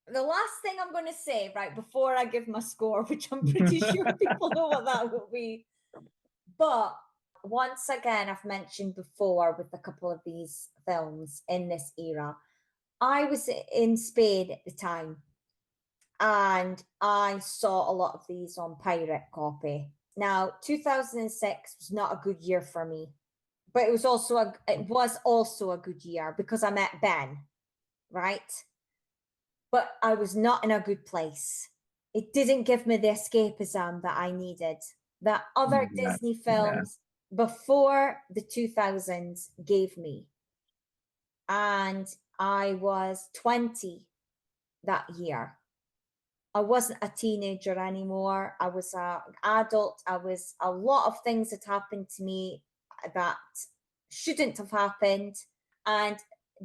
The last thing I'm going to say, right, before I give my score, which I'm pretty sure people know what that will be, but once again, I've mentioned before with a couple of these films in this era, I was in Spain at the time and I saw a lot of these on pirate copy. Now, 2006 was not a good year for me, but it was also a good year because I met Ben, right? But I was not in a good place. It didn't give me the escapism that I needed, that other Yeah, Disney yeah, films before the 2000s gave me. And I was 20 that year. I wasn't a teenager anymore. I was an adult. I was a lot of things that happened to me that shouldn't have happened. And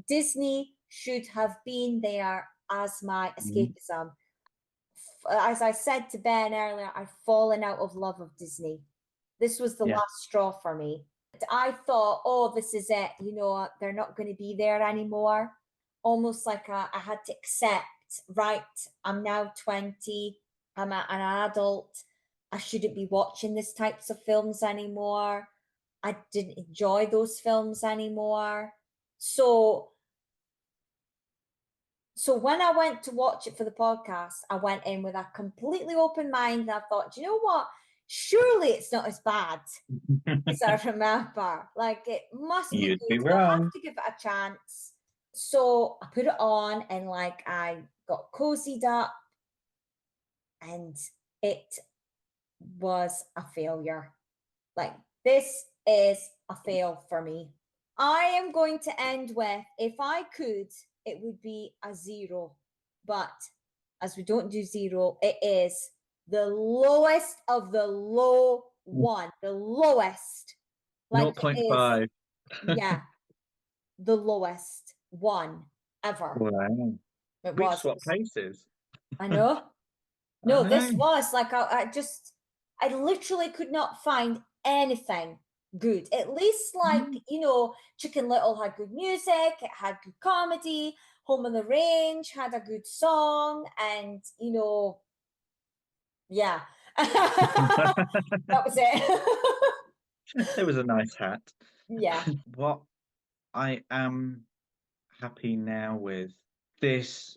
Disney should have been there as my mhm, escapism. As I said to Ben earlier, I've fallen out of love of Disney. This was the yeah, last straw for me. I thought, oh, this is it. They're not going to be there anymore. Almost like I had to accept, right, I'm now 20, I'm an adult. I shouldn't be watching these types of films anymore. I didn't enjoy those films anymore. So when I went to watch it for the podcast, I went in with a completely open mind and I thought, you know what? Surely it's not as bad as I remember. Like it must be you'd be good. I'll have wrong. to give it a chance. So I put it on and like I got cozied up and it was a failure. Like this is a fail for me. I am going to end with, if I could, it would be a 0. But as we don't do 0, it is the lowest of the low one. The lowest. Like it is, 0.5. yeah, the lowest one ever. Wow. It We've was. swapped places. I know. I No, this know. was like I literally could not find anything good. At least like, Chicken Little had good music, it had good comedy, Home on the Range had a good song, and yeah. That was it. There was a nice hat. Yeah. What I am happy now with, this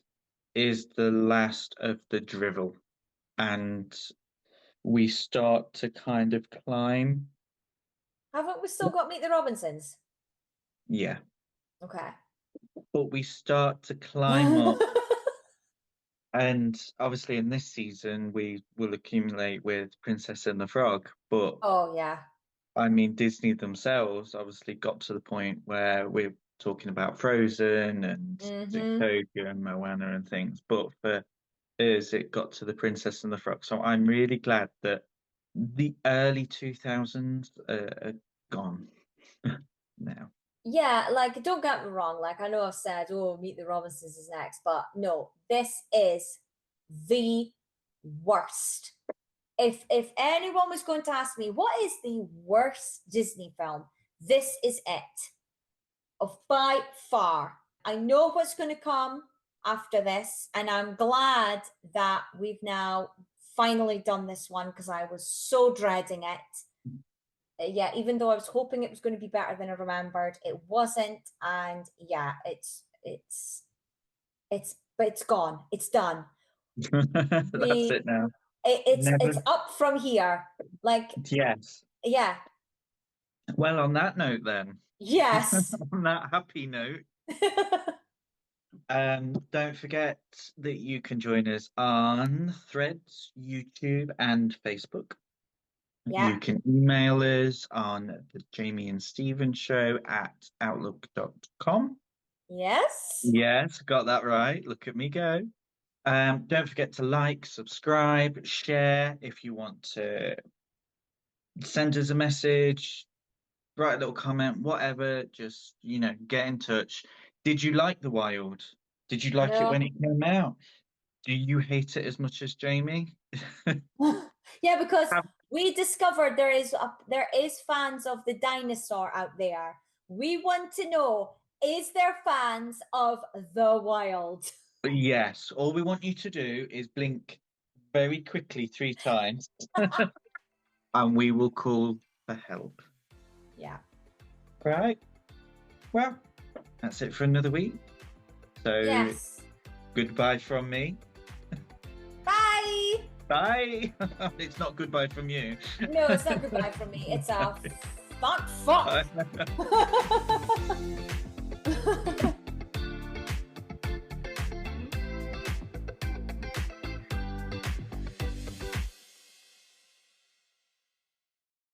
is the last of the drivel, and we start to kind of climb. Haven't we still got Meet the Robinsons? Yeah, Okay. but we start to climb up, and obviously in this season we will accumulate with Princess and the Frog, but Oh yeah. I mean Disney themselves obviously got to the point where we're talking about Frozen and Mm-hmm. Zootopia and Moana and things, but for us it got to the Princess and the Frog. So I'm really glad that the early 2000s are gone now. Yeah, like don't get me wrong, like I know I've said, oh, Meet the Robinsons is next, but no, this is the worst. If anyone was going to ask me what is the worst Disney film, this is it. Of by far. I know what's going to come after this, and I'm glad that we've now finally done this one because I was so dreading it. Yeah, even though I was hoping it was going to be better than I remembered, it wasn't. And yeah, but it's gone. It's done. That's it now. It's up from here. Like, Yes. yeah. Well, on that note then, Yes. on that happy note, don't forget that you can join us on Threads, YouTube, and Facebook. Yeah. You can email us on the Jamie and Stephen Show at outlook.com. Yes. Yes, got that right. Look at me go. Don't forget to like, subscribe, share if you want to send us a message, write a little comment, whatever. Just, get in touch. Did you like The Wild? Did you like it when it came out? Do you hate it as much as Jamie? Yeah, because we discovered there is fans of the dinosaur out there. We want to know, is there fans of The Wild? Yes. All we want you to do is blink very quickly 3 times, and we will call for help. Yeah. Right. Well, that's it for another week. So, yes. Goodbye from me. Bye. Bye. It's not goodbye from you. No, it's not goodbye from me. It's a fuck.